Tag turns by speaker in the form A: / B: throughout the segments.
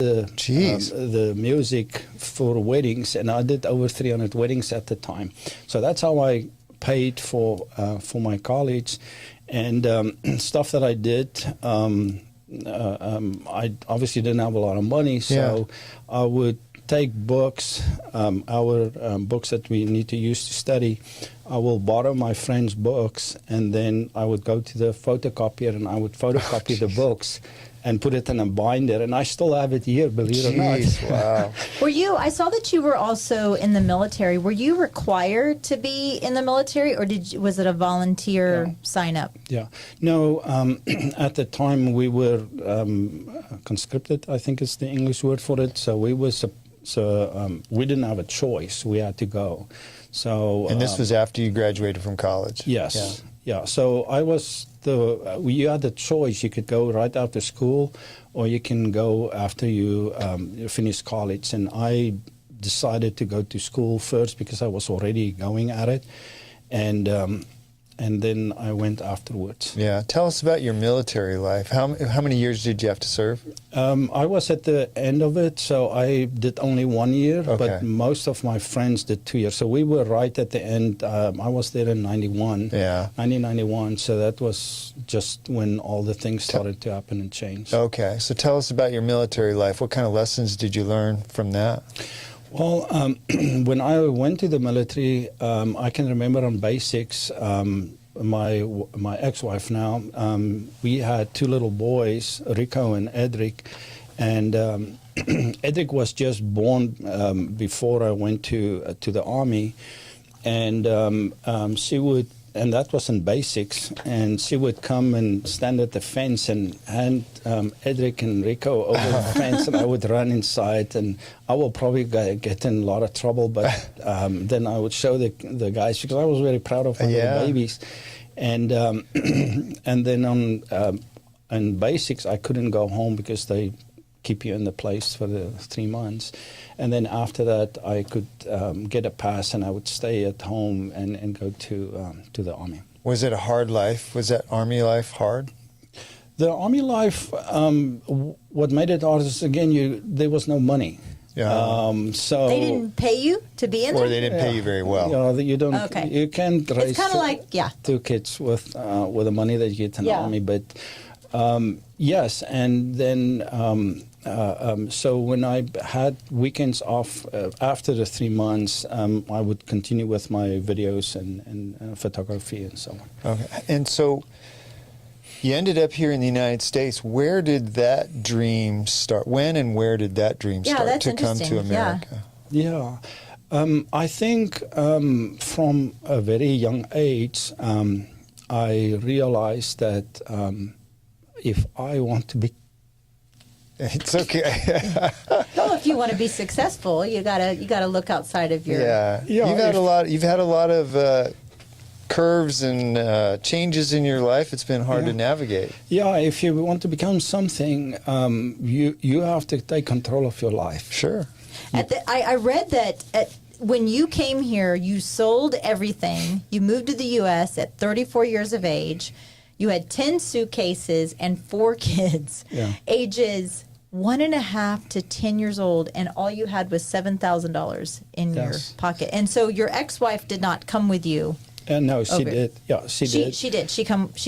A: the music for weddings, and I did over 300 weddings at the time. So that's how I paid for my college, and stuff that I did. I obviously didn't have a lot of money, so I would take books, our books that we need to use to study. I will borrow my friends' books, and then I would go to the photocopier and I would photocopy the books and put it in a binder, and I still have it here, believe it or not.
B: Wow.
C: I saw that you were also in the military. Were you required to be in the military, or was it a volunteer sign up?
A: Yeah. No, at the time we were conscripted, I think is the English word for it. So we we didn't have a choice. We had to go. So.
B: And this was after you graduated from college?
A: Yes. Yeah. So I was you had the choice. You could go right after school, or you can go after you finish college. And I decided to go to school first because I was already going at it, and then I went afterwards.
B: Yeah. Tell us about your military life. How many years did you have to serve?
A: I was at the end of it, so I did only 1 year,
B: Okay.
A: but most of my friends did 2 years. So we were right at the end. I was there in 1991, so that was just when all the things started to happen and change.
B: Okay. So tell us about your military life. What kind of lessons did you learn from that?
A: Well, when I went to the military, I can remember on basics, my ex-wife now, we had two little boys, Rico and Edric, and Edric was just born before I went to the Army, and and that was in basics, and she would come and stand at the fence and hand Edric and Rico over the fence, and I would run inside, and I will probably get in a lot of trouble, but then I would show the guys, because I was very proud of my little babies, and then on basics I couldn't go home because they keep you in the place for the 3 months. And then after that, I could get a pass, and I would stay at home and go to the Army.
B: Was it a hard life? Was that Army life hard?
A: The Army life, what made it hard is, again, there was no money.
B: Yeah.
A: So
C: they didn't pay you to be in there?
B: Or they didn't pay you very well.
A: You don't.
C: Okay.
A: You can't raise
C: it's kind of like,
A: two kids with the money that you get in the Army. But yes, and then so when I had weekends off after the 3 months, I would continue with my videos and photography and so on.
B: Okay. And so you ended up here in the United States. Where did that dream start? When and where did that dream start to come to America?
A: Yeah. I think from a very young age, I realized that if I want to be,
B: it's okay.
C: Well, if you want to be successful, you gotta look outside of your.
B: You've had a lot of curves and changes in your life. It's been hard to navigate.
A: Yeah, if you want to become something, you have to take control of your life.
B: Sure.
C: I read that when you came here, you sold everything. You moved to the U.S. at 34 years of age. You had 10 suitcases and 4 kids, ages 1.5 to 10 years old, and all you had was $7,000 in your pocket. And so your ex-wife did not come with you.
A: No, she did. Yeah, she did.
C: She did. She came to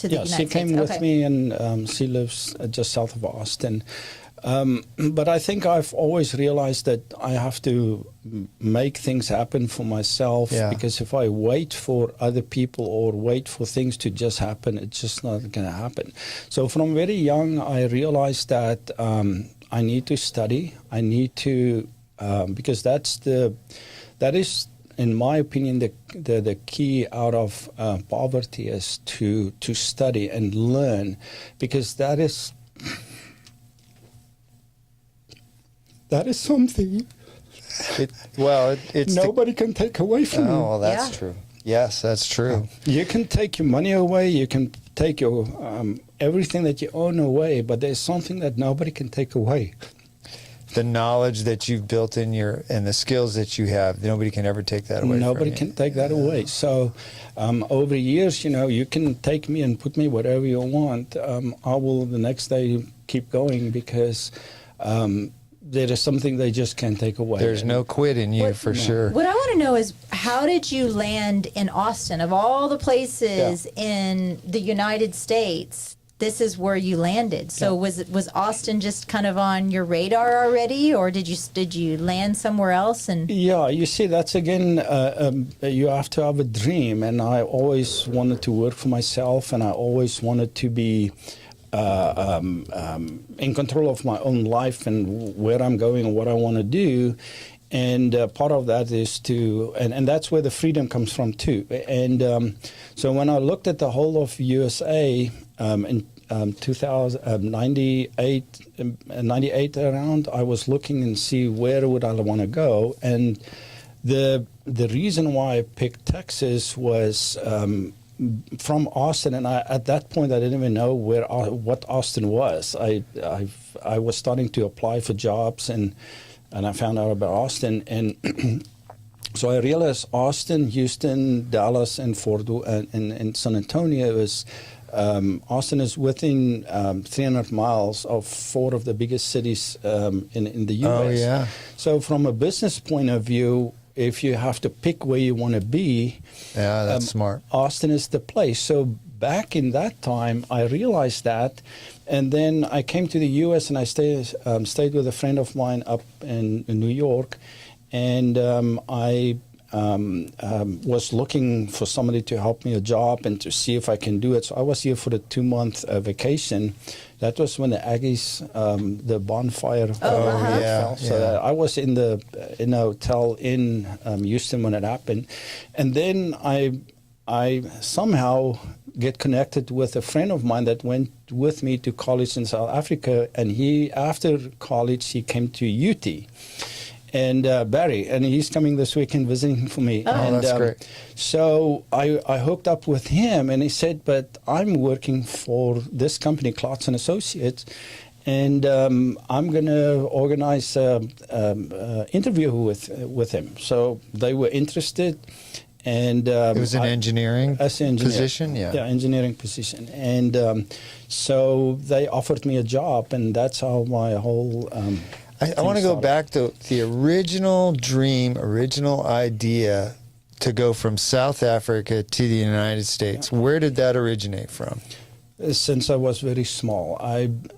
C: the United States.
A: She came with me, and she lives just south of Austin. But I think I've always realized that I have to make things happen for myself, because if I wait for other people or wait for things to just happen, it's just not going to happen. So from very young, I realized that I need to study. I need to, because that is, in my opinion, the key out of poverty is to study and learn, because that is something nobody can take away from you.
B: Oh, well, that's true. Yes, that's true.
A: You can take your money away, you can take your everything that you own away, but there's something that nobody can take away.
B: The knowledge that you've built in and the skills that you have, nobody can ever take that away
A: Nobody
B: from
A: can
B: you.
A: take that away. So over years, you can take me and put me whatever you want. I will the next day keep going, because there is something they just can't take away.
B: There's no quit in you for sure.
C: What I want to know is, how did you land in Austin? Of all the places in the United States, this is where you landed. So was Austin just kind of on your radar already, or did you land somewhere else? And
A: you see, that's again, you have to have a dream, and I always wanted to work for myself, and I always wanted to be in control of my own life and where I'm going and what I want to do. And part of that is and that's where the freedom comes from too. And so when I looked at the whole of USA in 98 around, I was looking and see where would I want to go. And the reason why I picked Texas was from Austin, and at that point I didn't even know what Austin was. I was starting to apply for jobs, and I found out about Austin, and so I realized Austin, Houston, Dallas, and and San Antonio is. Austin is within 300 miles of 4 of the biggest cities in the U.S.
B: Oh, yeah.
A: So from a business point of view, if you have to pick where you want to be,
B: that's smart.
A: Austin is the place. So back in that time, I realized that, and then I came to the U.S. and I stayed with a friend of mine up in New York, and I was looking for somebody to help me a job and to see if I can do it. So I was here for the 2-month vacation. That was when the Aggies, the bonfire fell. So I was in a hotel in Houston when it happened. And then I somehow get connected with a friend of mine that went with me to college in South Africa. And after college, he came to UT. And Barry, and he's coming this weekend visiting for me.
B: Oh,
A: and,
B: that's great.
A: So I hooked up with him, and he said, but I'm working for this company, Clarkson and Associates, and I'm going to organize an interview with him. So they were interested. And it
B: was an engineering position?
A: Yeah, engineering position. And so they offered me a job, and that's how my whole...
B: I want to go back to the original dream, original idea to go from South Africa to the United States. Where did that originate from?
A: Since I was very small.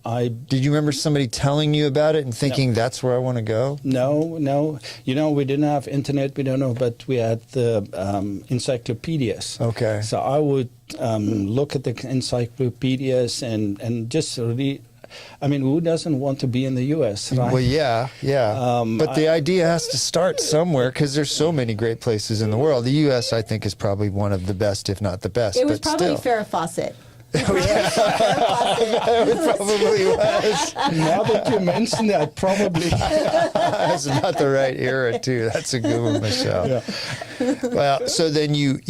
B: Did you remember somebody telling you about it and thinking that's where I want to go?
A: No. You know, we didn't have internet, we don't know, but we had the encyclopedias.
B: Okay.
A: So I would look at the encyclopedias and just read. I mean, who doesn't want to be in the U.S., right?
B: Well, yeah. But the idea has to start somewhere because there's so many great places in the world. The U.S., I think, is probably one of the best, if not the best.
C: It was
B: but
C: probably
B: still.
C: Farrah Fawcett.
B: It probably was.
A: Now that you mention that, probably.
B: That's about the right era, too. That's a good one, Michelle.
A: Yeah.
B: Well, so then you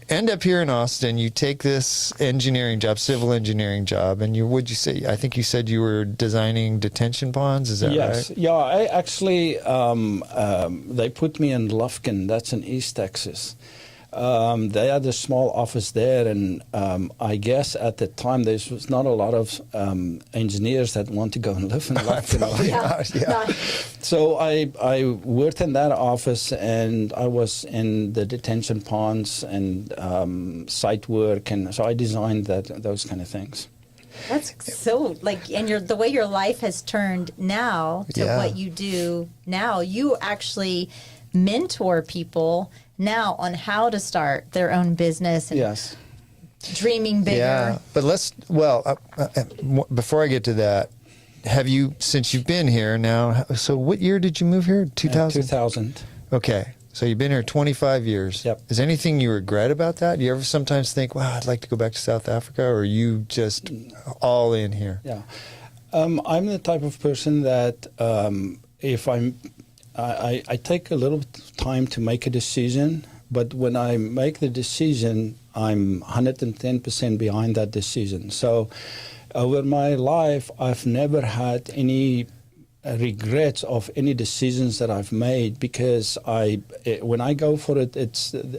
B: end up here in Austin. You take this engineering job, civil engineering job, and what'd you say? I think you said you were designing detention ponds. Is that
A: yes.
B: right?
A: Yeah, I actually, they put me in Lufkin. That's in East Texas. They had a small office there, and I guess at the time there was not a lot of engineers that want to go and live in Lufkin. So I worked in that office, and I was in the detention ponds and site work, and so I designed those kind of things.
C: That's so and the way your life has turned now to what you do now. You actually mentor people now on how to start their own business and dreaming bigger.
B: Yeah, but before I get to that, since you've been here now, so what year did you move here? 2000?
A: 2000.
B: Okay, so you've been here 25 years.
A: Yep.
B: Is there anything you regret about that? Do you ever sometimes think, wow, I'd like to go back to South Africa, or are you just all in here?
A: Yeah. I'm the type of person that if I take a little time to make a decision, but when I make the decision, I'm 110% behind that decision. So over my life, I've never had any regrets of any decisions that I've made, because when I go for it,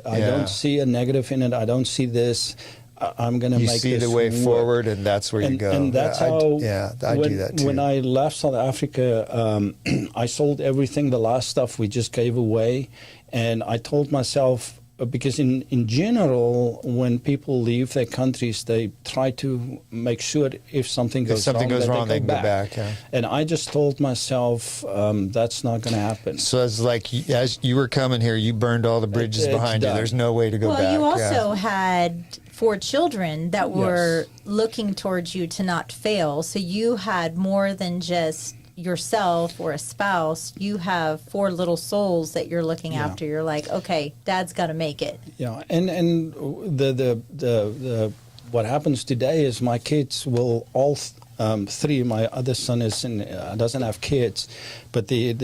A: I don't see a negative in it. I don't see this. I'm going to
B: You
A: make
B: see
A: this
B: the way
A: work.
B: forward, and that's where you go.
A: And that's
B: I
A: how.
B: do that too.
A: When I left South Africa, I sold everything. The last stuff we just gave away, and I told myself, because in general, when people leave their countries, they try to make sure if something goes
B: wrong,
A: that
B: they can go back. Yeah.
A: And I just told myself that's not going to happen.
B: So it's like as you were coming here, you burned all the bridges
A: It's
B: behind you.
A: done.
B: There's no way to go back.
C: Well, you also had 4 children that were
A: Yes.
C: looking towards you to not fail. So you had more than just yourself or a spouse. You have 4 little souls that you're looking
A: Yeah.
C: after. You're like, okay, Dad's got to make it.
A: Yeah, and the what happens today is my kids will all 3. My other son doesn't have kids, but the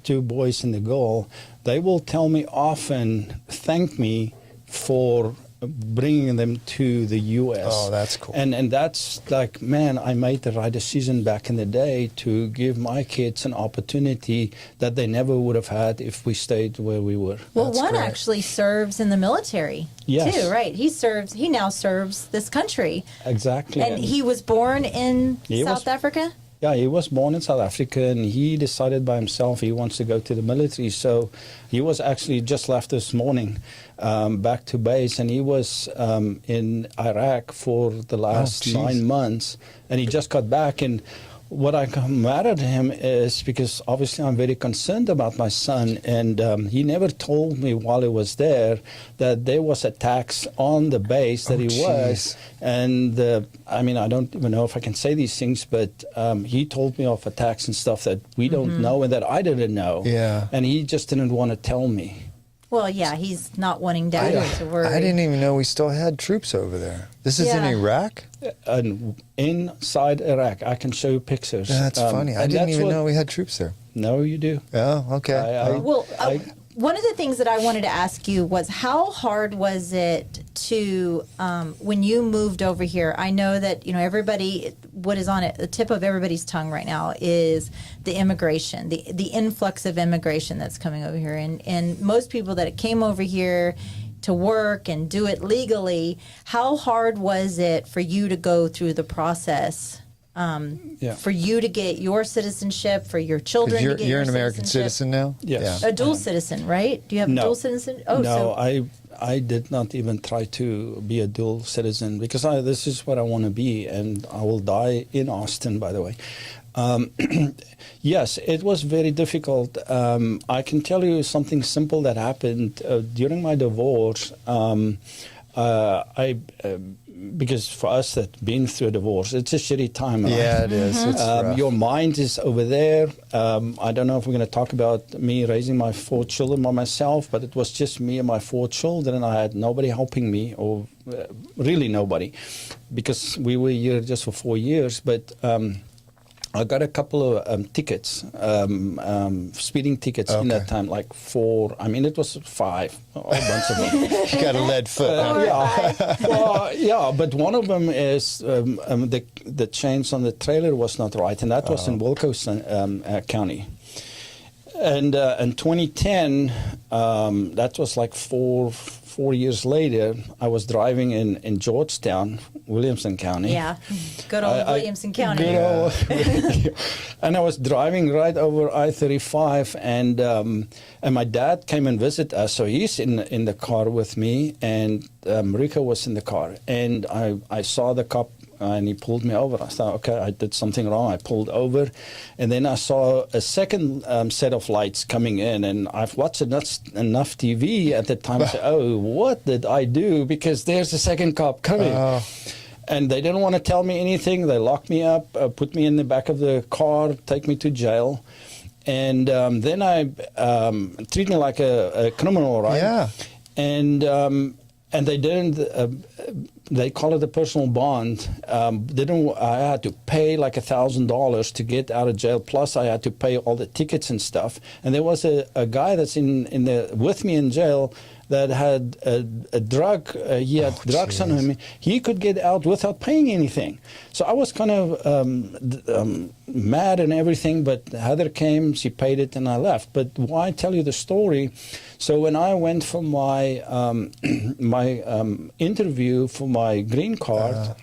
A: 2 boys and the girl, they will tell me often, thank me for bringing them to the U.S.
B: Oh, that's cool.
A: And that's like, man, I made the right decision back in the day to give my kids an opportunity that they never would have had if we stayed where we were.
C: Well,
B: That's
C: one
B: great.
C: actually serves in the military
A: Yes.
C: too, right? He now serves this country.
A: Exactly.
C: And he was born in
A: He was-
C: South Africa?
A: Yeah, he was born in South Africa, and he decided by himself he wants to go to the military. So he was actually just left this morning back to base, and he was in Iraq for the last
B: geez.
A: 9 months, and he just got back. And what I come mad at him is because obviously I'm very concerned about my son, and he never told me while he was there that there was attacks on the base that he was. And I mean, I don't even know if I can say these things, but he told me of attacks and stuff that we don't know and that I didn't know.
B: Yeah.
A: And he just didn't want to tell me.
C: Well, yeah, he's not wanting Dad to worry.
B: I didn't even know we still had troops over there. This is in
C: Yeah.
B: Iraq?
A: And inside Iraq, I can show you pictures.
B: That's funny. I
A: and
B: didn't
A: that's
B: even
A: what-
B: know we had troops there.
A: No, you do.
B: Oh, okay.
C: Well, one of the things that I wanted to ask you was how hard was it to, when you moved over here? I know that, everybody, what is on it, the tip of everybody's tongue right now is the immigration, the influx of immigration that's coming over here. And most people that came over here to work and do it legally, how hard was it for you to go through the process? For you to get your citizenship, for your children to get
B: You're
C: your
B: an American citizen now?
A: Yes.
B: Yeah.
C: A dual citizen, right? Do you have a
A: No.
C: dual citizen? Oh,
A: no,
C: so
A: I did not even try to be a dual citizen because this is what I want to be, and I will die in Austin, by the way. Yes, it was very difficult. I can tell you something simple that happened during my divorce. Because for us that been through a divorce, it's a shitty time. Right?
B: Yeah, it is. It's rough.
A: Your mind is over there. I don't know if we're going to talk about me raising my 4 children by myself, but it was just me and my 4 children. I had nobody helping me, or really nobody, because we were here just for 4 years. But I got a couple of tickets, speeding tickets in that time, like 4. I mean, it was 5, a whole bunch of them.
B: You got a lead foot.
A: Yeah, but one of them is the chains on the trailer was not right, and that was in Wilcox County. And in 2010, that was like 4 years later, I was driving in Georgetown, Williamson County.
C: yeah, good old Williamson County.
A: Good old, and I was driving right over I-35, and my dad came and visited us, so he's in the car with me, and Marika was in the car, and I saw the cop. And he pulled me over. I thought, okay, I did something wrong. I pulled over. And then I saw a second set of lights coming in. And I've watched enough TV at the time to say, oh, what did I do? Because there's a second cop coming. And they didn't want to tell me anything. They locked me up, put me in the back of the car, take me to jail. And then I treat me like a criminal, right?
B: Yeah.
A: And they didn't. They call it a personal bond. I had to pay like $1,000 to get out of jail. Plus, I had to pay all the tickets and stuff. And there was a guy that's with me in jail. that had he had drugs on him, he could get out without paying anything. So I was kind of mad and everything, but Heather came, she paid it, and I left. But why tell you the story? So when I went for my interview for my green card,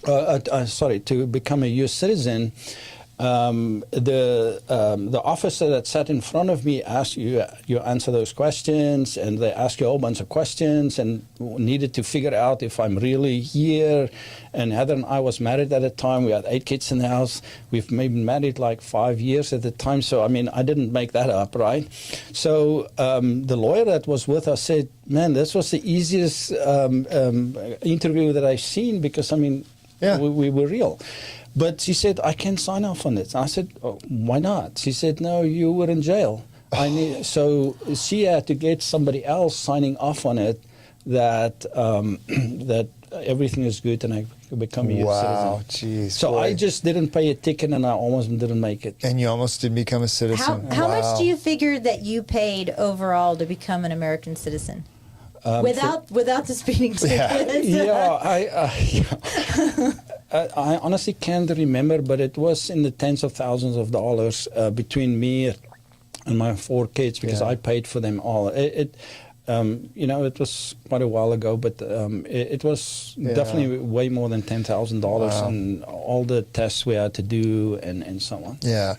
A: to become a U.S. citizen, the officer that sat in front of me asked you answer those questions, and they asked you a whole bunch of questions and needed to figure out if I'm really here. And Heather and I was married at the time. We had 8 kids in the house. We've been married like 5 years at the time. So, I mean, I didn't make that up, right? So the lawyer that was with us said, man, this was the easiest interview that I've seen because, I mean, we were real. But she said, I can't sign off on it. I said, oh, why not? She said, no, you were in jail. So she had to get somebody else signing off on it that that everything is good and I could become a U.S. citizen.
B: Wow, jeez.
A: So boy. I just didn't pay a ticket and I almost didn't make it.
B: And you almost didn't become a citizen.
C: How much do you figure that you paid overall to become an American citizen? Without the speeding ticket.
A: I honestly can't remember, but it was in the tens of thousands of dollars between me and my 4 kids because I paid for them all. It was quite a while ago, but it was definitely way more than $10,000 and all the tests we had to do and so on.
B: Yeah.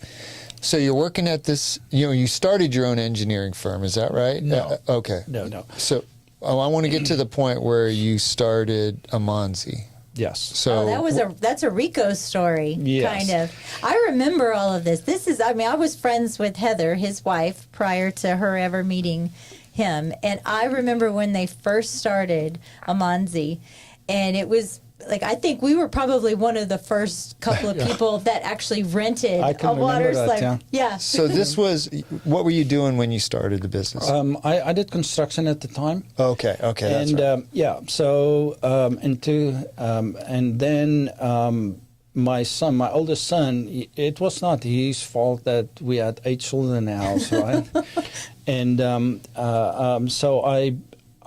B: So you're working at this, you started your own engineering firm, is that right?
A: No.
B: Okay.
A: No.
B: So I want to get to the point where you started Amanzi.
A: Yes.
B: So
C: that's a Rico story, kind of. I remember all of this. I was friends with Heather, his wife, prior to her ever meeting him. And I remember when they first started Amanzi, and it was like, I think we were probably one of the first couple of people that actually rented a water slide. Yeah.
B: So this was, what were you doing when you started the business?
A: I did construction at the time.
B: Okay, that's right.
A: And then my oldest son, it was not his fault that we had 8 children in the house, right? And so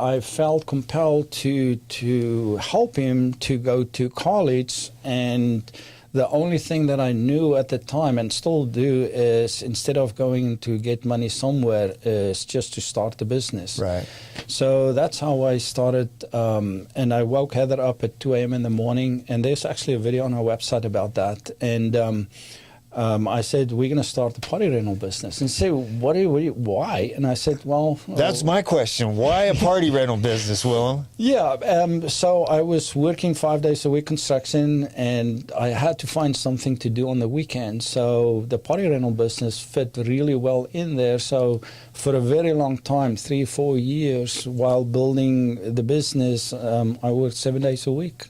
A: I felt compelled to help him to go to college, and the only thing that I knew at the time and still do is instead of going to get money somewhere is just to start the business.
B: Right.
A: So that's how I started, and I woke Heather up at 2 a.m. in the morning, and there's actually a video on our website about that. And I said, we're going to start the party rental business. And she said, why? And I said, well...
B: That's my question. Why a party rental business, Willem?
A: Yeah, so I was working 5 days a week construction, and I had to find something to do on the weekend. So the party rental business fit really well in there. So for a very long time, 3-4 years, while building the business, I worked 7 days a week.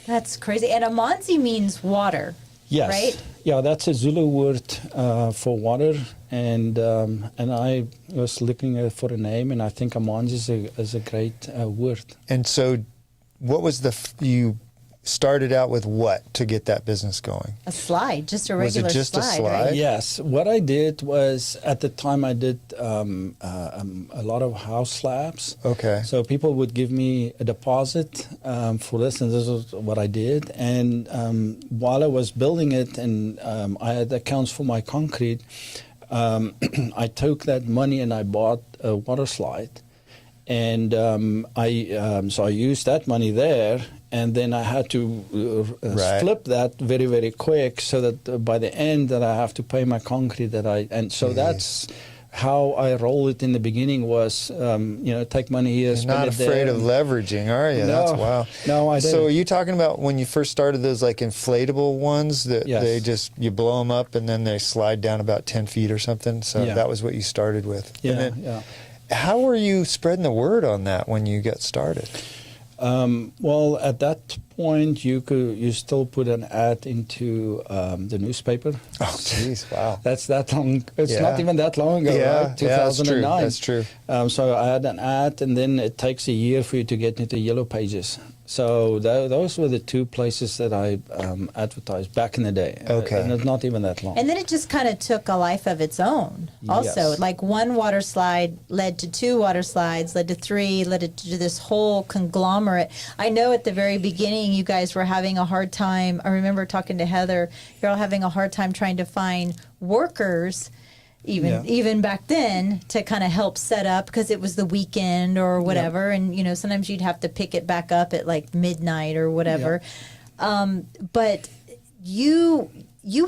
C: That's crazy. And Amanzi means water.
A: Yes.
C: Right?
A: Yeah, that's a Zulu word for water, and I was looking for a name, and I think Amanzi is a great word.
B: And so, what was you started out with what to get that business going?
C: A slide, just a regular slide.
B: Was it just a slide?
C: Right?
A: Yes. What I did was, at the time, I did a lot of house slabs.
B: Okay.
A: So people would give me a deposit for this, and this is what I did. And while I was building it, and I had accounts for my concrete, I took that money and I bought a water slide. And so I used that money there, and then I had to flip that very, very quick, so that by the end that I have to pay my concrete that's how I rolled it in the beginning was, take money here,
B: You're
A: spend
B: not
A: it
B: afraid
A: there.
B: of leveraging, are you?
A: No,
B: That's wow.
A: No, I didn't.
B: So are you talking about when you first started those like inflatable ones that you blow them up and then they slide down about 10 feet or something? So that was what you started with.
A: Yeah.
B: How were you spreading the word on that when you got started?
A: Well, at that point, you still put an ad into the newspaper.
B: Oh, jeez, wow.
A: That's that long. It's not even that long ago, right? 2009.
B: That's true.
A: So I had an ad, and then it takes a year for you to get into Yellow Pages. So those were the two places that I advertised back in the day.
B: Okay.
A: And it's not even that long.
C: And then it just kind of took a life of its own. Also,
A: Yes.
C: like one water slide led to two water slides, led to three, led to this whole conglomerate. I know at the very beginning you guys were having a hard time. I remember talking to Heather. You're all having a hard time trying to find workers. Even back then, to kind of help set up because it was the weekend or whatever, and you know sometimes you'd have to pick it back up at like midnight or whatever. But you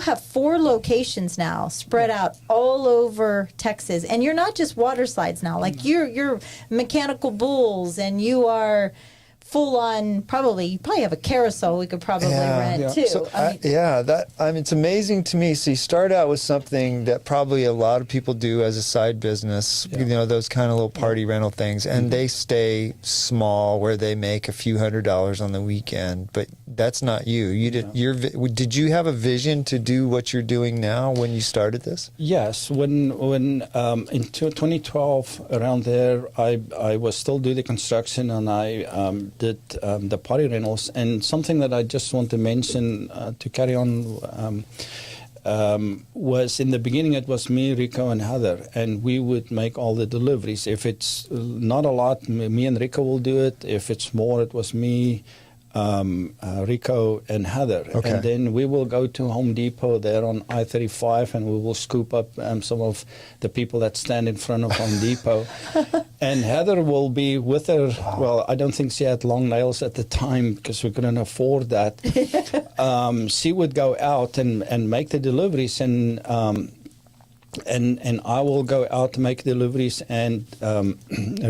C: have 4 locations now spread out all over Texas, and you're not just water slides now. Like you're mechanical bulls, and you are full on. You probably have a carousel we could probably rent too.
B: So, it's amazing to me. So you start out with something that probably a lot of people do as a side business, you know, those kind of little party rental things, and they stay small where they make a few $100s on the weekend. But that's not you. You did. Did you have a vision to do what you're doing now when you started this?
A: Yes, when in 2012 around there, I was still doing the construction, and I did the party rentals. And something that I just want to mention to carry on was in the beginning it was me, Rico, and Heather, and we would make all the deliveries. If it's not a lot, me and Rico will do it. If it's more, it was me, Rico, and Heather.
B: Okay.
A: And then we will go to Home Depot there on I-35, and we will scoop up some of the people that stand in front of Home Depot. And Heather will be with her. Well, I don't think she had long nails at the time because we couldn't afford that. She would go out and make the deliveries, and I will go out to make deliveries, and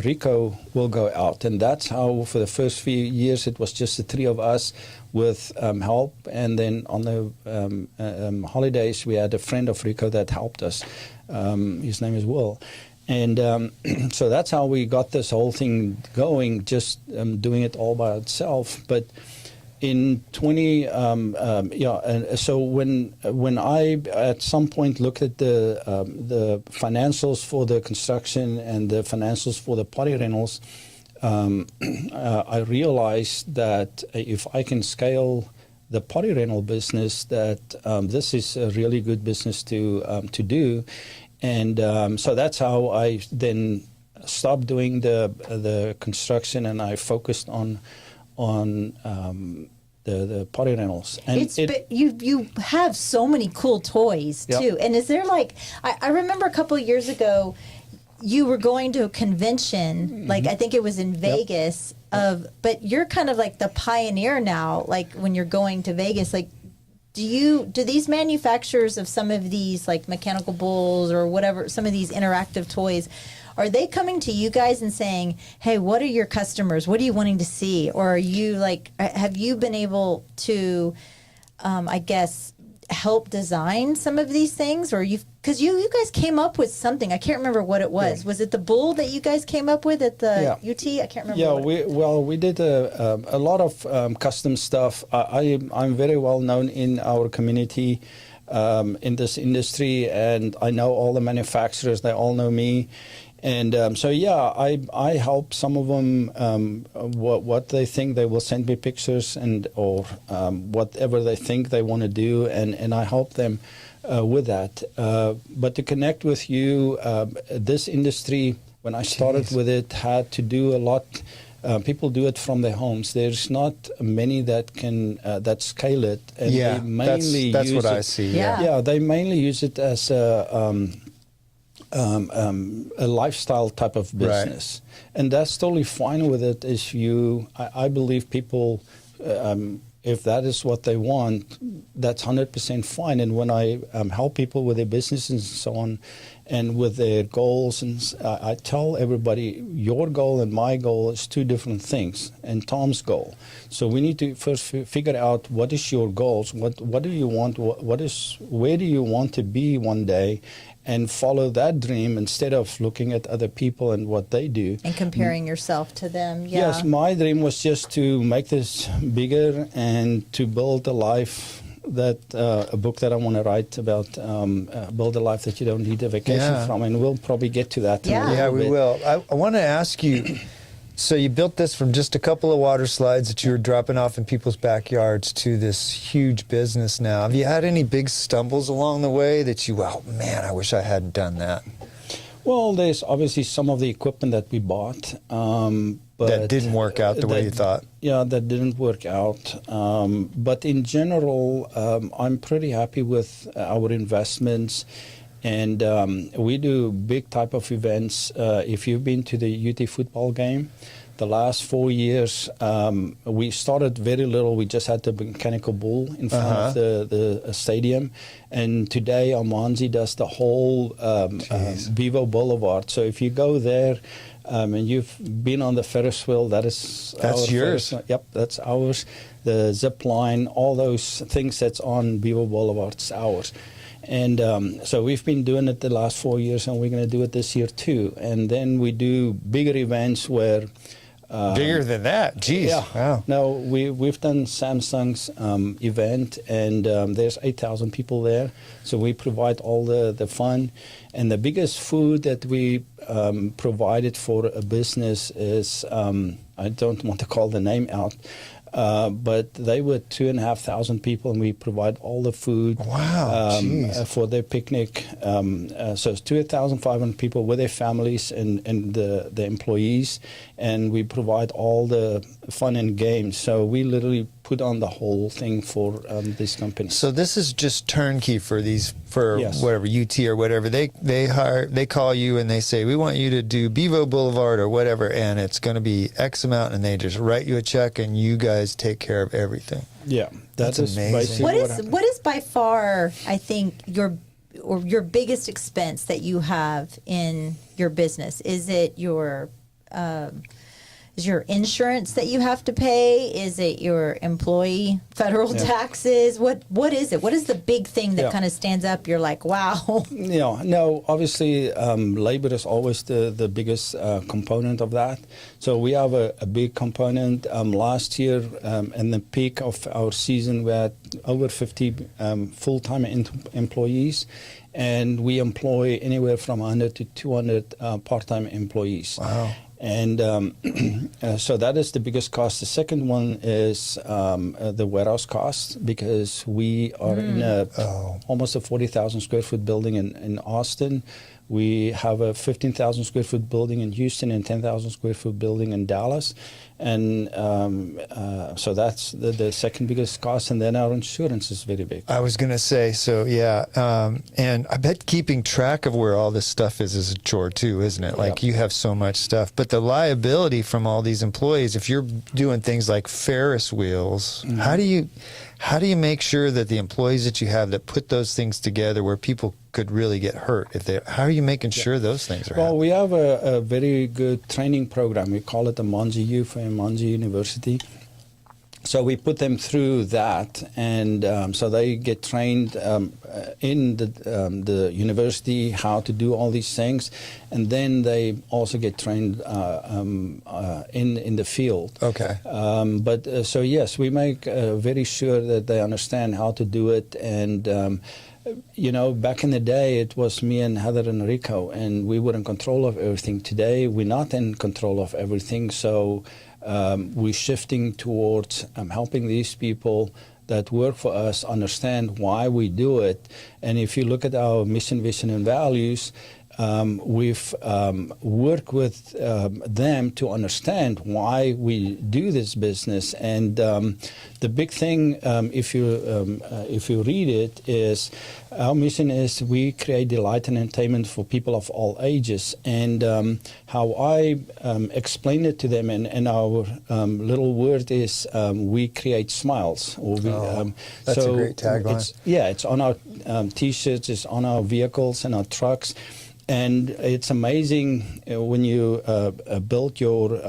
A: Rico will go out. And that's how, for the first few years, it was just the 3 of us with help. And then on the holidays, we had a friend of Rico that helped us. His name is Will. And so that's how we got this whole thing going, just doing it all by itself. But in 20, and so when I at some point looked at the financials for the construction and the financials for the party rentals, I realized that if I can scale the party rental business, that this is a really good business to do, and so that's how I then stopped doing the construction, and I focused on the party rentals. And
C: you have so many cool toys too. And is there like I remember a couple of years ago you were going to a convention, like I think it was in Vegas, but you're kind of like the pioneer now, like when you're going to Vegas, like do these manufacturers of some of these like mechanical bulls or whatever, some of these interactive toys, are they coming to you guys and saying, hey, what are your customers? What are you wanting to see? Or are you like, have you been able to, I guess, help design some of these things? Or because you guys came up with something. I can't remember what it was. Was it the bull that you guys came up with at the UT? I can't remember.
A: We did a lot of custom stuff. I'm very well known in our community in this industry, and I know all the manufacturers. They all know me. And I help some of them what they think. They will send me pictures or whatever they think they want to do, and I help them with that. But to connect with you, this industry, when I started with it, had to do a lot. People do it from their homes. There's not many that can that scale it. And they mainly
B: that's
A: use
B: what I see.
A: They mainly use it as a lifestyle type of business, and that's totally fine with it. I believe people, if that is what they want, that's 100% fine. And when I help people with their businesses and so on, and with their goals, and I tell everybody, your goal and my goal is 2 different things, and Tom's goal. So we need to first figure out what is your goals, what do you want, where do you want to be one day, and follow that dream instead of looking at other people and what they do.
C: And comparing yourself to them,
A: Yes, my dream was just to make this bigger and to build a life that, a book that I want to write about, build a life that you don't need a vacation from, and we'll probably get to that in a little bit.
B: We will. I want to ask you, So you built this from just a couple of water slides that you were dropping off in people's backyards to this huge business now. Have you had any big stumbles along the way that you, oh man, I wish I hadn't done that?
A: Well, there's obviously some of the equipment that we bought. But
B: That didn't work out the way you thought?
A: Yeah, that didn't work out. But in general, I'm pretty happy with our investments. And we do big type of events. If you've been to the UT football game, the last 4 years, we started very little. We just had the mechanical bull in front of the stadium. And today, Amanzi does the whole Vivo Boulevard. So if you go there, and you've been on the Ferris wheel, that's
B: yours.
A: Yep, that's ours. The zip line, all those things that's on Vivo Boulevard, it's ours. And so we've been doing it the last 4 years, and we're going to do it this year too. And then we do bigger events where...
B: Bigger than that? Jeez.
A: Yeah.
B: Wow.
A: No, we've done Samsung's event, and there's 8,000 people there. So we provide all the fun. And the biggest food that we provided for a business is, I don't want to call the name out, but they were 2,500 people, and we provide all the food.
B: Wow,
A: for their picnic. So it's 2,500 people with their families and the employees, and we provide all the fun and games. So we literally put on the whole thing for this company.
B: So this is just turnkey for these,
A: Yes.
B: whatever, UT or whatever. They call you and they say, we want you to do Bevo Boulevard or whatever, and it's going to be X amount, and they just write you a check, and you guys take care of everything.
A: Yeah,
B: That's
A: is
B: amazing.
A: basically
C: What is by far, I think, your biggest expense that you have in your business? Is it your insurance that you have to pay? Is it your employee federal taxes? What is it? What is the big thing that kind of stands up? You're like, wow.
A: Yeah, no, obviously labor is always the biggest component of that. So we have a big component. Last year, in the peak of our season, we had over 50 full-time employees, and we employ anywhere from 100 to 200 part-time employees.
B: Wow.
A: And so that is the biggest cost. The second one is the warehouse cost, because we are in almost a 40,000 square foot building in Austin. We have a 15,000 square foot building in Houston and 10,000 square foot building in Dallas. And so that's the second biggest cost. And then our insurance is very big.
B: I was going to say, so yeah. And I bet keeping track of where all this stuff is a chore too, isn't it? Like you have so much stuff. But the liability from all these employees, if you're doing things like Ferris wheels, how do you make sure that the employees that you have that put those things together where people could really get hurt? How are you making sure those things are happening?
A: Well, we have a very good training program. We call it Amanzi U for Amanzi University. So we put them through that, and so they get trained in the university how to do all these things, and then they also get trained in the field.
B: Okay.
A: But so yes, we make very sure that they understand how to do it. And you know, back in the day, it was me and Heather and Rico, and we were in control of everything. Today, we're not in control of everything, so we're shifting towards helping these people that work for us understand why we do it. And if you look at our mission, vision, and values, we've worked with them to understand why we do this business. And the big thing, if you read it, is our mission is we create delight and entertainment for people of all ages. And how I explain it to them, and our little word is we create smiles. Or we,
B: that's a great tagline.
A: It's on our T-shirts, it's on our vehicles and our trucks. And it's amazing when you build your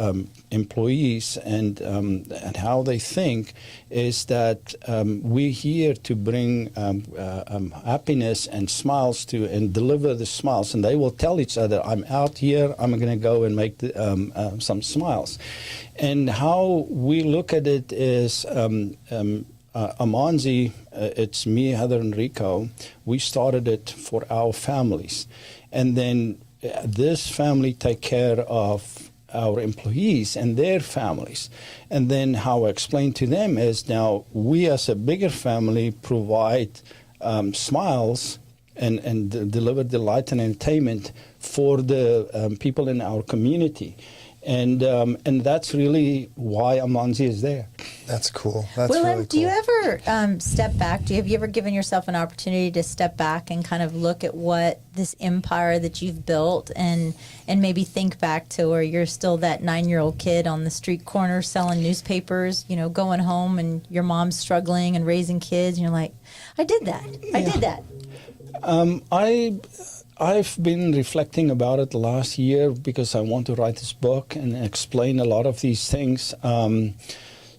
A: employees and how they think, is that we're here to bring happiness and smiles and deliver the smiles. And they will tell each other, I'm out here, I'm going to go and make some smiles. And how we look at it is Amanzi, it's me, Heather, and Rico. We started it for our families. And then this family take care of our employees and their families. And then how I explain to them is now we as a bigger family provide smiles and deliver delight and entertainment for the people in our community. And that's really why Amanzi is there.
B: That's cool. That's
C: Willem,
B: really cool.
C: do you ever step back? Have you ever given yourself an opportunity to step back and kind of look at what this empire that you've built and maybe think back to where you're still that 9-year-old kid on the street corner selling newspapers, going home and your mom's struggling and raising kids and you're like, I did that. I did that.
A: I've been reflecting about it the last year because I want to write this book and explain a lot of these things.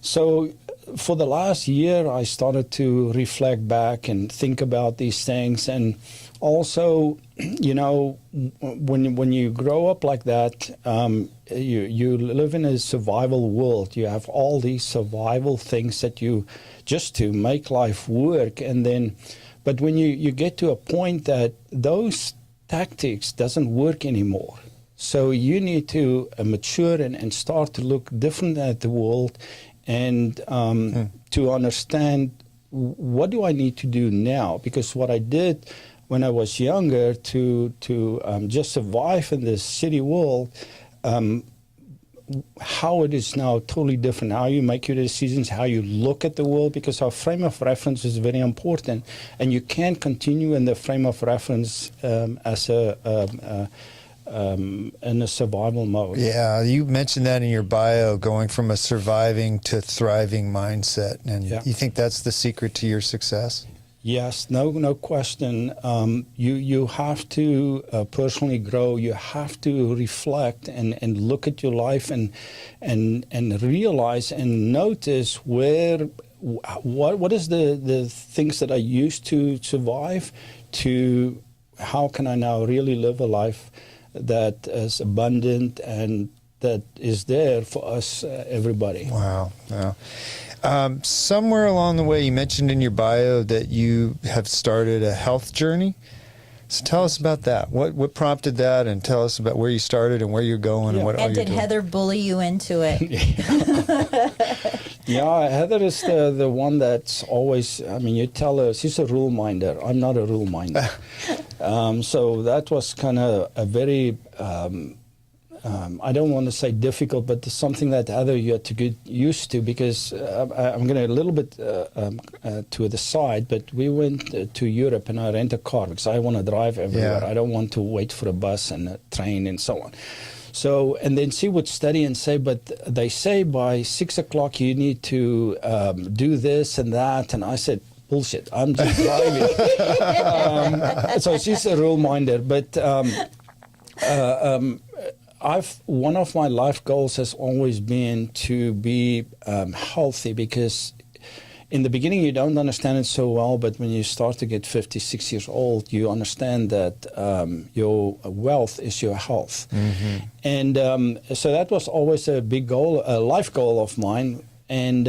A: So for the last year, I started to reflect back and think about these things. And also, when you grow up like that, you live in a survival world. You have all these survival things that you just to make life work. And then, but when you get to a point that those tactics doesn't work anymore. So you need to mature and start to look different at the world and to understand what do I need to do now? Because what I did when I was younger to just survive in this city world, how it is now totally different, how you make your decisions, how you look at the world, because our frame of reference is very important, and you can't continue in the frame of reference as in a survival mode.
B: Yeah, you mentioned that in your bio, going from a surviving to thriving mindset, and you think that's the secret to your success?
A: Yes, no question. You have to personally grow. You have to reflect and look at your life and realize and notice what is the things that I used to survive to how can I now really live a life that is abundant and that is there for us, everybody.
B: Wow. Yeah. Somewhere along the way, you mentioned in your bio that you have started a health journey. So tell us about that. What prompted that, and tell us about where you started and where you're going and what all
C: And
B: you're
C: did
B: doing.
C: Heather bully you into it?
A: Yeah, Heather is the one that's always, you tell her, she's a rule minder. I'm not a rule minder. So that was kind of a very, I don't want to say difficult, but something that Heather you had to get used to, because I'm going to a little bit to the side, but we went to Europe and I rent a car because I want to drive everywhere.
B: Yeah.
A: I don't want to wait for a bus and a train and so on. So, and then she would study and say, but they say by 6 o'clock you need to do this and that. And I said, bullshit, I'm just driving. So she's a rule minder. But one of my life goals has always been to be healthy, because in the beginning you don't understand it so well, but when you start to get 56 years old, you understand that your wealth is your health. Mm-hmm. And so that was always a big goal, a life goal of mine. And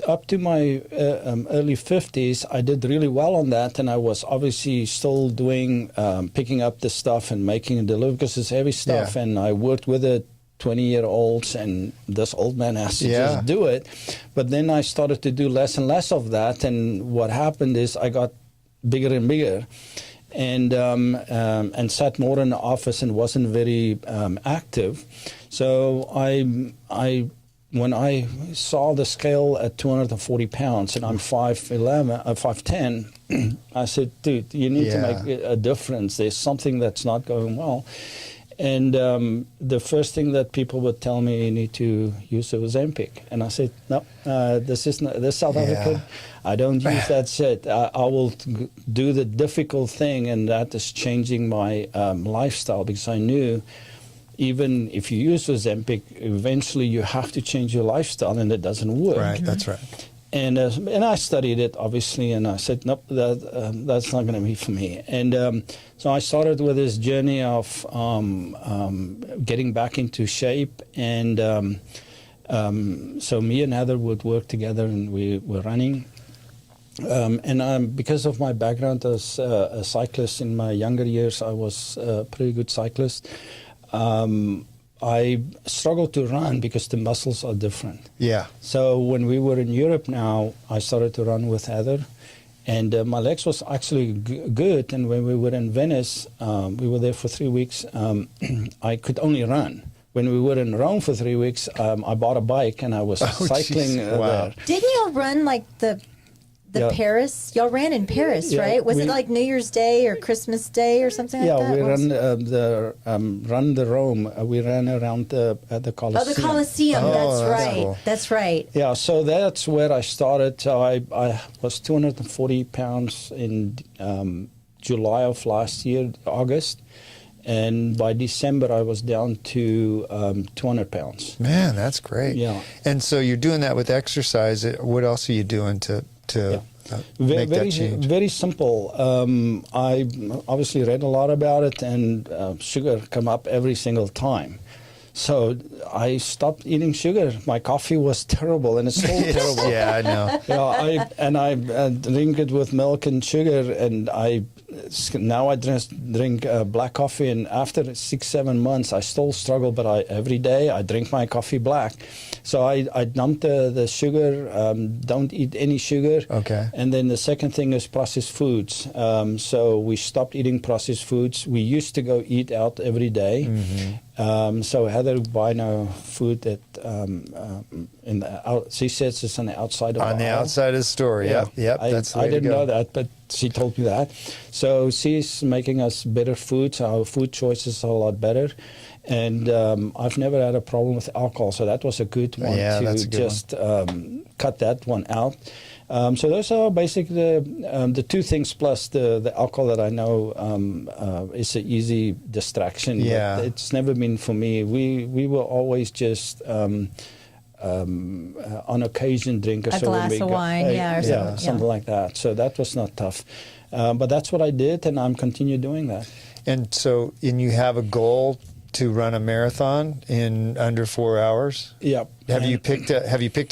A: up to my early 50s, I did really well on that, and I was obviously still doing, picking up the stuff and making it deliver, because it's heavy stuff, and I worked with it 20-year-olds, and this old man has to just do it. But then I started to do less and less of that, and what happened is I got bigger and bigger, and sat more in the office and wasn't very active. So when I saw the scale at 240 pounds and I'm 5'10", I said, dude, you need to make a difference. There's something that's not going well. And the first thing that people would tell me, you need to use the Ozempic. And I said, no, this is South African. I don't use that shit. I will do the difficult thing, and that is changing my lifestyle, because I knew even if you use Ozempic, eventually you have to change your lifestyle, and it doesn't work.
B: Right, that's right.
A: And I studied it, obviously, and I said, nope, that's not going to be for me. And so I started with this journey of getting back into shape. And so me and Heather would work together, and we were running. And because of my background as a cyclist in my younger years, I was a pretty good cyclist. I struggled to run because the muscles are different.
B: Yeah.
A: So when we were in Europe now, I started to run with Heather, and my legs was actually good. And when we were in Venice, we were there for 3 weeks. I could only run. When we were in Rome for 3 weeks, I bought a bike and I was cycling there.
C: Didn't y'all run like the
A: Yeah.
C: Paris? Y'all ran in Paris,
A: Yeah,
C: right? Was
A: we-
C: it like New Year's Day or Christmas Day or something like
A: Yeah,
C: that?
A: we
C: What was-
A: run the Rome. We ran around the Colosseum.
C: Oh, the Coliseum.
B: Oh,
C: That's
B: that's
C: right.
B: cool.
C: That's right.
A: Yeah, so that's where I started. So I was 240 pounds in July of last year, August. And by December, I was down to 200 pounds.
B: Man, that's great.
A: Yeah.
B: And so you're doing that with exercise. What else are you doing to make that change?
A: Very simple. I obviously read a lot about it, and sugar come up every single time. So I stopped eating sugar. My coffee was terrible, and it's still terrible.
B: Yeah, I know.
A: Yeah, I drink it with milk and sugar, and now I drink black coffee. And after 6-7 months, I still struggle, but every day I drink my coffee black. So I dumped the sugar. Don't eat any sugar.
B: Okay.
A: And then the second thing is processed foods. So we stopped eating processed foods. We used to go eat out every day.
B: Mm-hmm.
A: So Heather buy no food that she says it's on the outside of
B: On the
A: aisle.
B: outside of the store. Yep. That's the way
A: I didn't
B: to go.
A: know that, but she told me that. So she's making us better food. So our food choices are a lot better. And I've never had a problem with alcohol, so that was a good one
B: that's
A: to
B: a good
A: just cut that one out. So those are basically the two things, plus the alcohol that I know is an easy distraction.
B: Yeah.
A: But it's never been for me. We were always just on occasion drinkers.
C: A glass of wine, or something.
A: something like that. So that was not tough. But that's what I did, and I'm continue doing that.
B: And so, you have a goal to run a marathon in under 4 hours?
A: Yeah.
B: Have you picked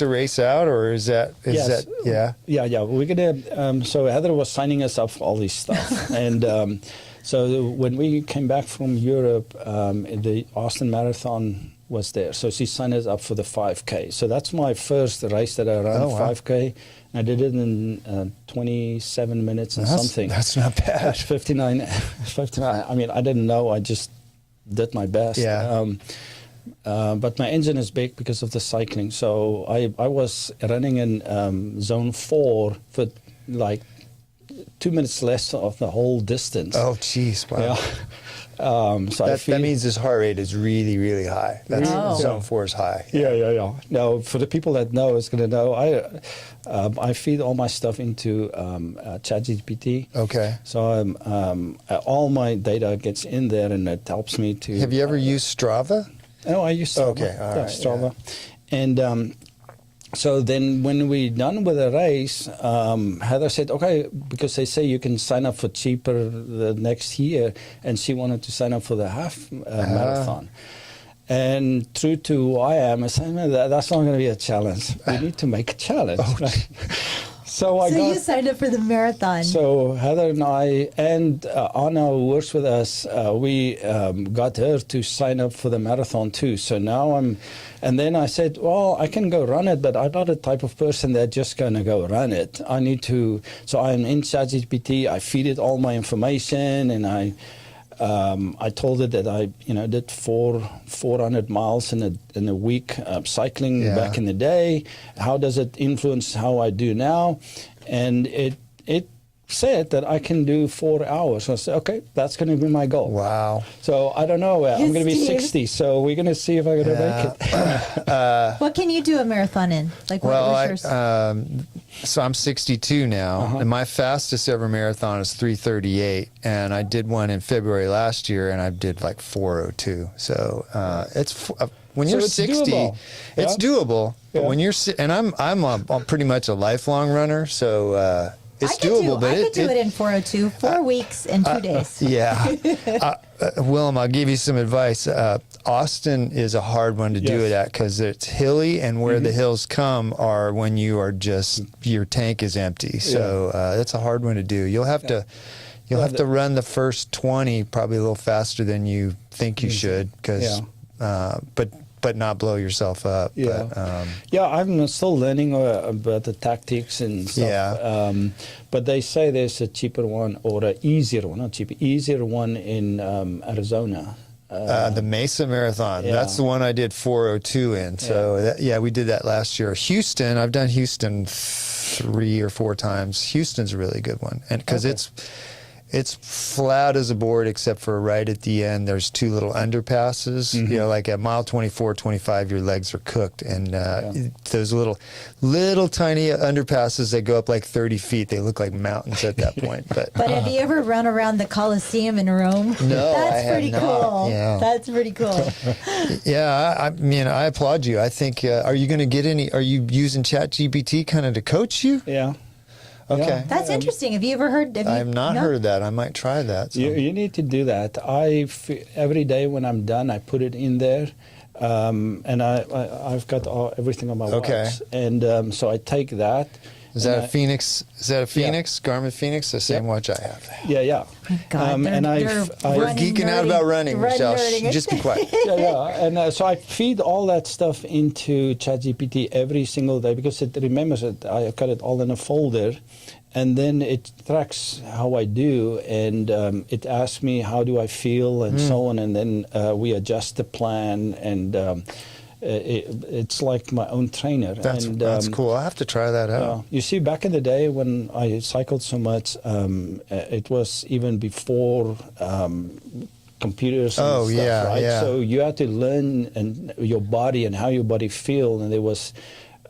B: a race out, or is that
A: Yes.
B: yeah?
A: Yeah. We're gonna. So Heather was signing us up for all this stuff, and so when we came back from Europe, the Austin Marathon was there. So she signed us up for the 5K. So that's my first race that I ran, 5K. I did it in 27 minutes and something.
B: That's not bad.
A: 59. I mean, I didn't know. I just did my best.
B: Yeah.
A: But my engine is big because of the cycling. So I was running in zone 4 for like 2 minutes less of the whole distance.
B: Oh, jeez. Wow.
A: Yeah. So
B: that means his heart rate is really, really high. That's zone 4 is high.
A: Yeah. Now, for the people that know, it's going to know, I feed all my stuff into ChatGPT.
B: Okay.
A: So all my data gets in there, and it helps me to.
B: Have you ever used Strava?
A: No, I use Strava.
B: Okay, all right,
A: Strava. And so then when we're done with the race, Heather said, okay, because they say you can sign up for cheaper the next year, and she wanted to sign up for the half marathon. And true to who I am, I said, "Man, that's not going to be a challenge. We need to make a challenge." Right? So
C: you signed up for the marathon.
A: So Heather and I and Anna, who works with us, we got her to sign up for the marathon too. So now and then I said, well, I can go run it, but I'm not the type of person that's just going to go run it. I need to, so I'm in ChatGPT, I feed it all my information, and I told it that I did 400 miles in a week cycling back in the day. How does it influence how I do now? And it said that I can do 4 hours. So I said, okay, that's going to be my goal.
B: Wow.
A: So I don't know. I'm going to be
C: Steve.
A: 60. So we're going to see if I'm going to make it.
C: What can you do a marathon in? Like, what's yours?
B: So I'm 62 now, and my fastest ever marathon is 3:38, and I did one in February last year, and I did like 4:02. So when you're
A: it's
B: 60,
A: doable.
B: it's doable. But
A: Yeah.
B: when you're and I'm pretty much a lifelong runner, so it's doable.
C: I could do it in 4:02, 4 weeks and 2 days.
B: Yeah. Willem, I'll give you some advice. Austin is a hard one to do it at because it's hilly, and where the hills come are when you are just, your tank is empty. So that's a hard one to do. You'll have to run the first 20 probably a little faster than you think you should, because but not blow yourself up.
A: Yeah.
B: But,
A: Yeah, I'm still learning about the tactics and stuff.
B: Yeah.
A: But they say there's a cheaper one, or an easier one, not cheaper, easier one in Arizona.
B: The Mesa Marathon.
A: Yeah.
B: That's the one I did 4:02 in. So we did that last year. Houston, I've done Houston 3 or 4 times. Houston's a really good one, and because it's flat as a board except for right at the end. There's 2 little underpasses. You know, like at mile 24, 25, your legs are cooked, and those little tiny underpasses, they go up like 30 feet. They look like mountains at that point. But
C: have you ever run around the Coliseum in Rome?
B: No,
C: That's
B: I
C: pretty
B: have
C: cool.
B: not. Yeah.
C: That's pretty cool.
B: Yeah, I mean, I applaud you. I think, are you going to get any? Are you using ChatGPT kind of to coach you?
A: Yeah.
B: Okay.
A: Yeah.
C: That's interesting. Have you ever heard?
B: I have not heard that. I might try that. So.
A: You need to do that. Every day when I'm done, I put it in there, and I've got everything on my watch. And so I take that.
B: Is that a Phoenix? Is that a Phoenix? Yeah. Garmin Phoenix? The same watch I have.
A: Yeah, yeah.
C: God,
B: we're geeking out about running, Michelle. Just be quiet.
A: Yeah. And so I feed all that stuff into ChatGPT every single day because it remembers it. I got it all in a folder, and then it tracks how I do, and it asks me how do I feel and so on, and then we adjust the plan, and it's like my own trainer.
B: That's cool. I have to try that out.
A: You see, back in the day when I cycled so much, it was even before computers and stuff, right?
B: Yeah.
A: So you had to learn your body and how your body feel, and there was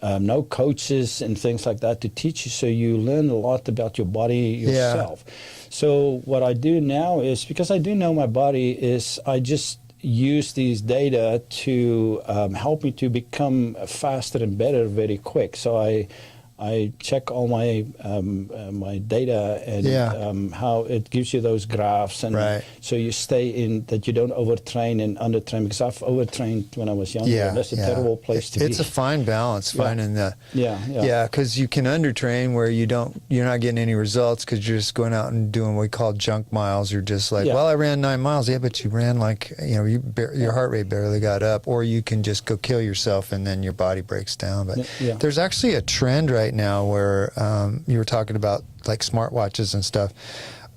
A: no coaches and things like that to teach you. So you learn a lot about your body yourself. Yeah. So what I do now is, because I do know my body, is I just use these data to help me to become faster and better very quick. So I check all my my data and how it gives you those graphs, and so you stay in that you don't overtrain and undertrain, because I've overtrained when I was younger.
B: Yeah,
A: that's a terrible place to be.
B: It's a fine balance finding the because you can undertrain where you're not getting any results because you're just going out and doing what we call junk miles. You're just like, well, I ran 9 miles, but you ran like your heart rate barely got up, or you can just go kill yourself and then your body breaks down. But there's actually a trend right now where you were talking about like smartwatches and stuff.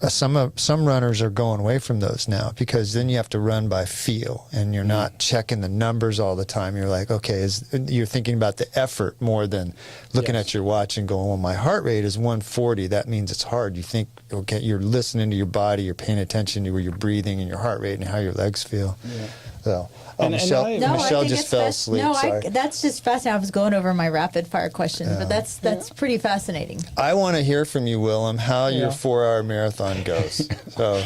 B: Some runners are going away from those now, because then you have to run by feel and you're not checking the numbers all the time. You're like, okay, you're thinking about the effort more than looking at your watch and going, well, my heart rate is 140. That means it's hard. You think, okay, you're listening to your body, you're paying attention to where you're breathing and your heart rate and how your legs feel. Yeah. So, Michelle just fell asleep.
C: That's just fascinating. I was going over my rapid fire questions, but that's pretty fascinating.
B: I want to hear from you, Willem, how your 4-hour marathon goes. So,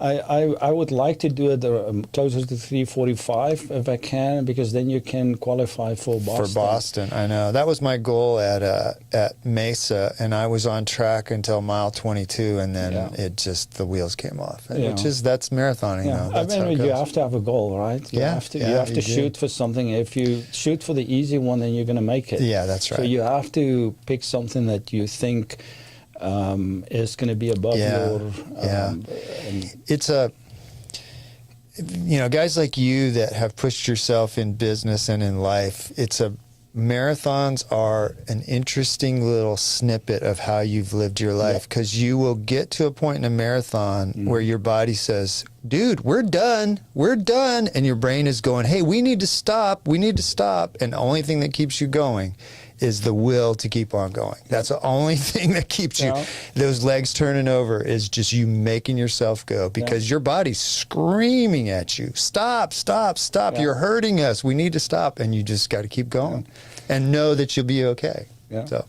A: I would like to do it closer to 3:45 if I can, because then you can qualify for Boston.
B: For Boston, I know. That was my goal at Mesa, and I was on track until mile 22, and then the wheels came off. That's marathoning. That's
A: you have to have a goal, right? You have to shoot for something. If you shoot for the easy one, then you're going to make it.
B: Yeah, that's right.
A: So you have to pick something that you think is going to be above your...
B: It's guys like you that have pushed yourself in business and in life, marathons are an interesting little snippet of how you've lived your life, because you will get to a point in a marathon where your body says, dude, we're done, and your brain is going, hey, we need to stop, and the only thing that keeps you going is the will to keep on going. That's the only thing that keeps you, those legs turning over, is just you making yourself go, because your body's screaming at you, stop, you're hurting us, we need to stop, and you just got to keep going and know that you'll be okay. So,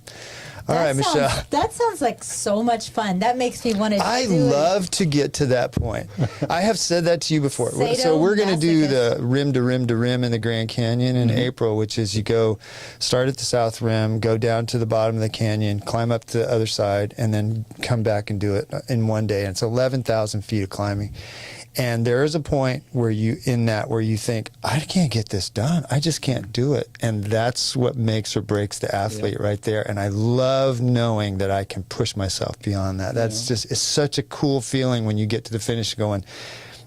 B: all right, Michelle.
C: That sounds like so much fun. That makes me want to
B: I love to get to that point. I have said that to you before. So we're going to do the rim to rim to rim in the Grand Canyon in April, which is you start at the South Rim, go down to the bottom of the canyon, climb up to the other side, and then come back and do it in one day. And it's 11,000 feet of climbing. And there is a point where you think, I can't get this done. I just can't do it. And that's what makes or breaks the athlete right there. And I love knowing that I can push myself beyond that. That's it's such a cool feeling when you get to the finish going,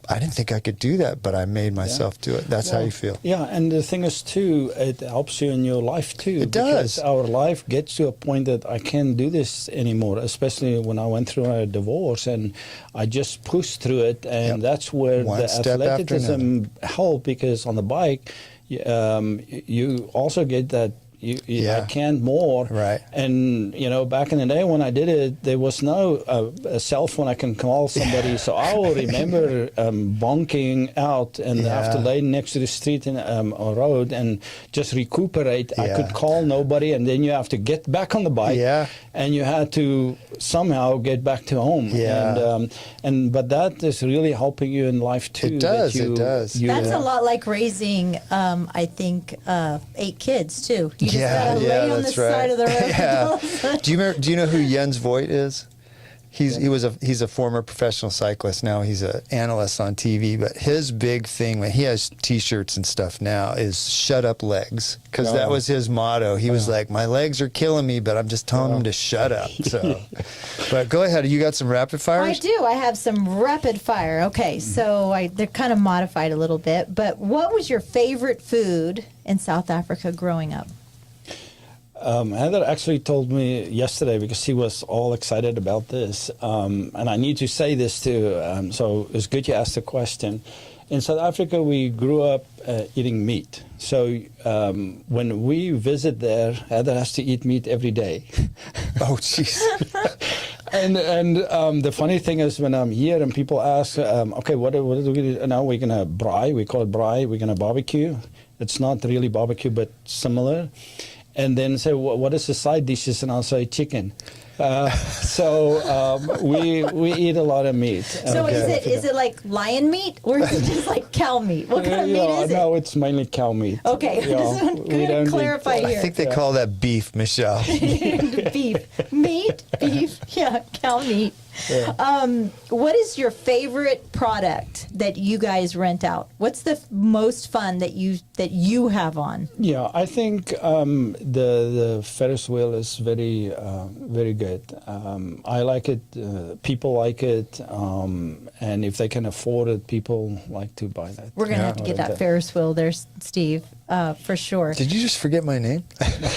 B: I didn't think I could do that, but I made myself do it. That's how you feel.
A: Yeah, and the thing is too, it helps you in your life too.
B: It does.
A: Because our life gets to a point that I can't do this anymore, especially when I went through a divorce and I just pushed through it, and that's where
B: One
A: the
B: step after
A: athleticism helped, because on the bike, you also get that I can't more.
B: Right.
A: And, back in the day when I did it, there was no a cell phone I can call somebody. So I will remember bonking out and have to lay next to the street in a road and just recuperate. I could call nobody, and then you have to get back on the bike.
B: Yeah.
A: And you had to somehow get back to home.
B: Yeah.
A: But that is really helping you in life too.
B: It does. It does.
C: That's a lot like raising, I think, 8 kids too. You just gotta lay on the side of the road.
B: Do you know who Jens Voigt is? He's a former professional cyclist. Now he's an analyst on TV. But his big thing, he has T-shirts and stuff now, is "Shut up, legs," because that was his motto. He was like, "My legs are killing me, but I'm just telling them to shut up." So, but go ahead. You got some rapid fires?
C: I do. I have some rapid fire. Okay, so they're kind of modified a little bit. But what was your favorite food in South Africa growing up?
A: Heather actually told me yesterday, because she was all excited about this, and I need to say this too, so it's good you asked the question. In South Africa, we grew up eating meat. So when we visit there, Heather has to eat meat every day.
B: Oh, jeez.
A: And the funny thing is, when I'm here and people ask, okay, what do we do now? We're going to braai. We call it braai. We're going to barbecue. It's not really barbecue, but similar. And then say, what is the side dishes? And I'll say chicken. So we eat a lot of meat.
C: So is it like lion meat, or is it just like cow meat? What kind of meat is it?
A: No, it's mainly cow meat.
C: Okay,
A: we don't
C: clarify here.
B: I think they call that beef, Michelle.
C: Beef, meat, beef, cow meat.
A: Yeah.
C: What is your favorite product that you guys rent out? What's the most fun that you have on?
A: Yeah, I think the Ferris wheel is very very good. I like it. People like it, and if they can afford it, people like to buy that.
C: We're gonna have to get that Ferris wheel there, Steve, for sure.
B: Did you just forget my name?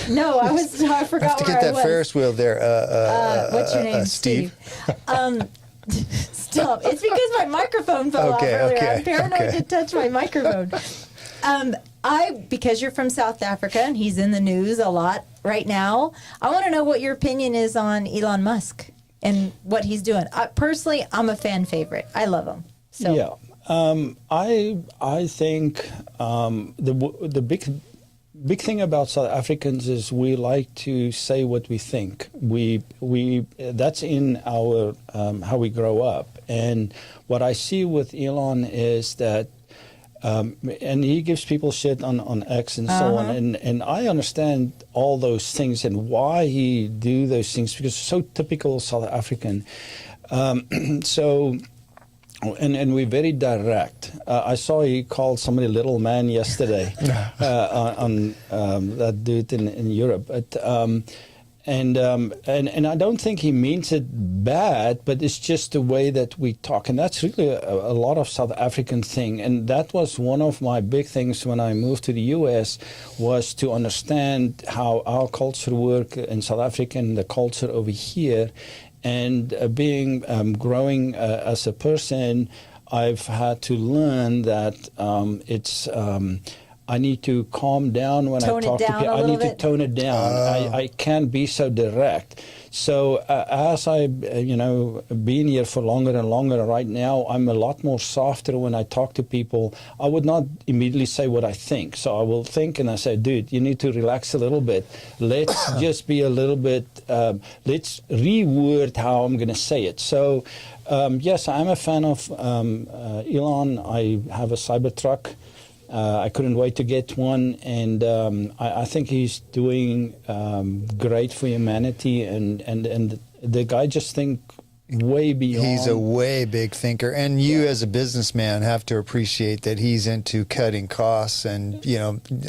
C: No, I forgot.
B: I have to get that Ferris wheel there.
C: What's your name, Steve? Stop. It's because my microphone fell off earlier. I'm paranoid to touch my microphone. Because you're from South Africa and he's in the news a lot right now, I want to know what your opinion is on Elon Musk and what he's doing. Personally, I'm a fan favorite. I love him. So.
A: Yeah. I think the big thing about South Africans is we like to say what we think. We that's in our how we grow up. And what I see with Elon is that, and he gives people shit on X and so on, and I understand all those things and why he do those things, because it's so typical South African. And we're very direct. I saw he called somebody little man yesterday on that dude in Europe. But, and I don't think he means it bad, but it's just the way that we talk. And that's really a lot of South African thing. And that was one of my big things when I moved to the U.S., was to understand how our culture works in South Africa and the culture over here. And growing as a person, I've had to learn that I need to calm down when I talk to people. I need to tone it down. I can't be so direct. So as I've been here for longer and longer, right now I'm a lot more softer when I talk to people. I would not immediately say what I think. So I will think and I say, dude, you need to relax a little bit. Let's just be a little bit, let's reword how I'm going to say it. So yes, I'm a fan of Elon. I have a Cybertruck. I couldn't wait to get one, and I think he's doing great for humanity, and the guy just think way beyond.
B: He's a way big thinker, and you as a businessman have to appreciate that he's into cutting costs and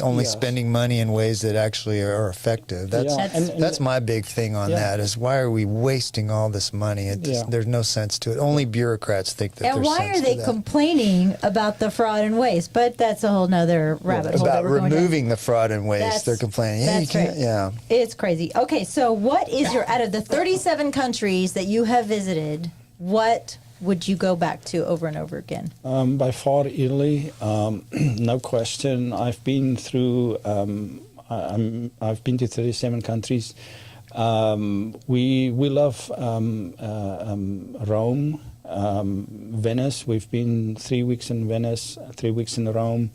B: only
A: Yes.
B: spending money in ways that actually are effective. That's
A: Yeah, and
B: that's my big thing on
A: Yeah.
B: that is why are we wasting all this money?
A: Yeah.
B: There's no sense to it. Only bureaucrats think that
C: And
B: there's
C: why
B: sense
C: are they
B: to that.
C: complaining about the fraud and waste? But that's a whole nother rabbit hole.
B: About
C: that we're going down.
B: removing the fraud and waste?
C: That's-
B: They're complaining. Yeah, you
C: that's
B: can't.
C: right.
B: Yeah.
C: It's crazy. Okay, so what is your, out of the 37 countries that you have visited, what would you go back to over and over again?
A: By far, Italy, no question. I've been through. I've been to 37 countries. We love Rome, Venice. We've been 3 weeks in Venice, 3 weeks in Rome.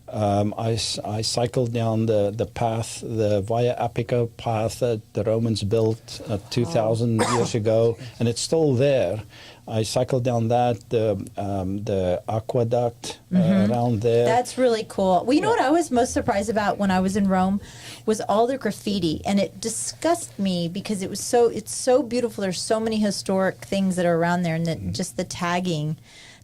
A: I cycled down the path, the Via Appica path that the Romans built 2,000 years ago, and it's still there. I cycled down that, the aqueduct around there.
C: That's really cool. Well, you know what I was most surprised about when I was in Rome was all the graffiti, and it disgusted me because it's so beautiful. There's so many historic things that are around there, and that just the tagging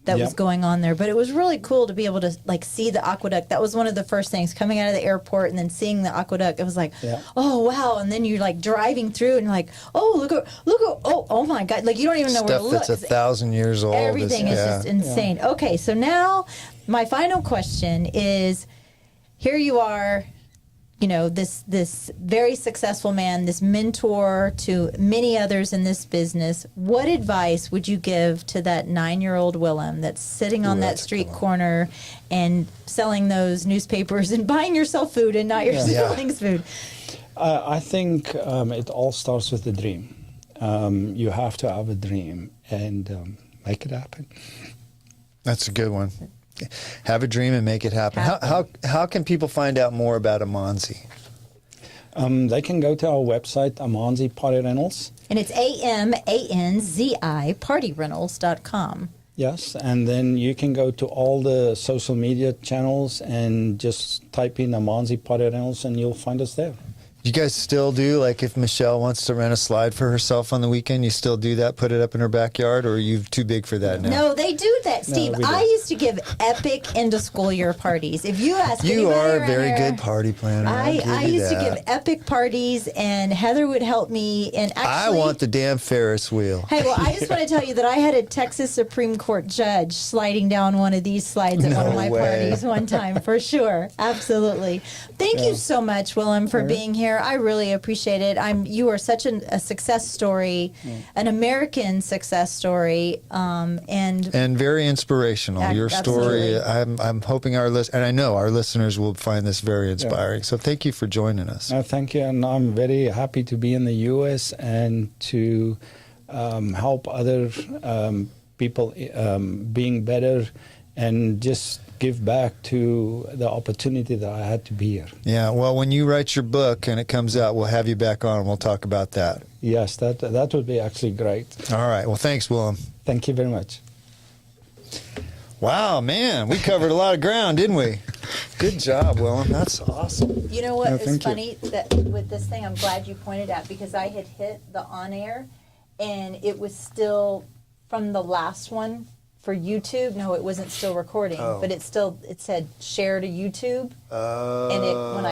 C: that was
A: Yep.
C: going on there. But it was really cool to be able to see the aqueduct. That was one of the first things coming out of the airport, and then seeing the aqueduct. It was like,
A: Yeah.
C: oh wow! And then you're driving through, and you're like, oh oh my God! Like you don't even know where
B: Stuff
C: to look.
B: that's 1,000 years old.
C: Everything is just insane. Okay, so now my final question is: here you are, this very successful man, this mentor to many others in this business. What advice would you give to that 9-year-old Willem that's sitting on that
B: that's a
C: street
B: good one.
C: corner and selling those newspapers and buying yourself food and not your
B: Yeah.
C: siblings' food?
A: I think it all starts with the dream. You have to have a dream and make it happen.
B: That's a good one. Have a dream and make it happen. How can people find out more about Amanzi?
A: They can go to our website, Amanzi Party Rentals.
C: And it's AMANZI PartyRentals.com.
A: Yes, and then you can go to all the social media channels and just type in Amanzi Party Rentals and you'll find us there.
B: You guys still do, like if Michelle wants to rent a slide for herself on the weekend, you still do that, put it up in her backyard, or are you too big for that now?
C: No, they do that, Steve.
A: we
C: I
A: do.
C: used to give epic end-of-school year parties. If you ask
B: You
C: anybody
B: are a
C: around
B: very
C: here,
B: good party planner. I'll give
C: I
B: you
C: used to
B: that.
C: give epic parties, and Heather would help me. And
B: I
C: actually,
B: want the damn Ferris wheel.
C: Hey, well, I just want to tell you that I had a Texas Supreme Court judge sliding down one of these slides at one of
B: No
C: my
B: way.
C: parties one time, for sure. Absolutely. Thank you so much, Willem, for being here. I really appreciate it. You are such a success story, an American success story, and
B: very inspirational. Your story,
C: Absolutely.
B: I'm hoping and I know our listeners will find this very inspiring. So thank you for joining us.
A: Thank you, and I'm very happy to be in the U.S. and to help other people being better and just give back to the opportunity that I had to be here.
B: Yeah, well, when you write your book and it comes out, we'll have you back on and we'll talk about that.
A: Yes, that would be actually great.
B: All right. Well, thanks, Willem.
A: Thank you very much.
B: Wow, man, we covered a lot of ground, didn't we? Good job, Willem. That's awesome.
C: you know what
A: No,
C: is
A: thank you.
C: funny that with this thing, I'm glad you pointed out, because I had hit the on air, and it was still from the last one for YouTube. No, it wasn't still recording, but it said share to YouTube, and when I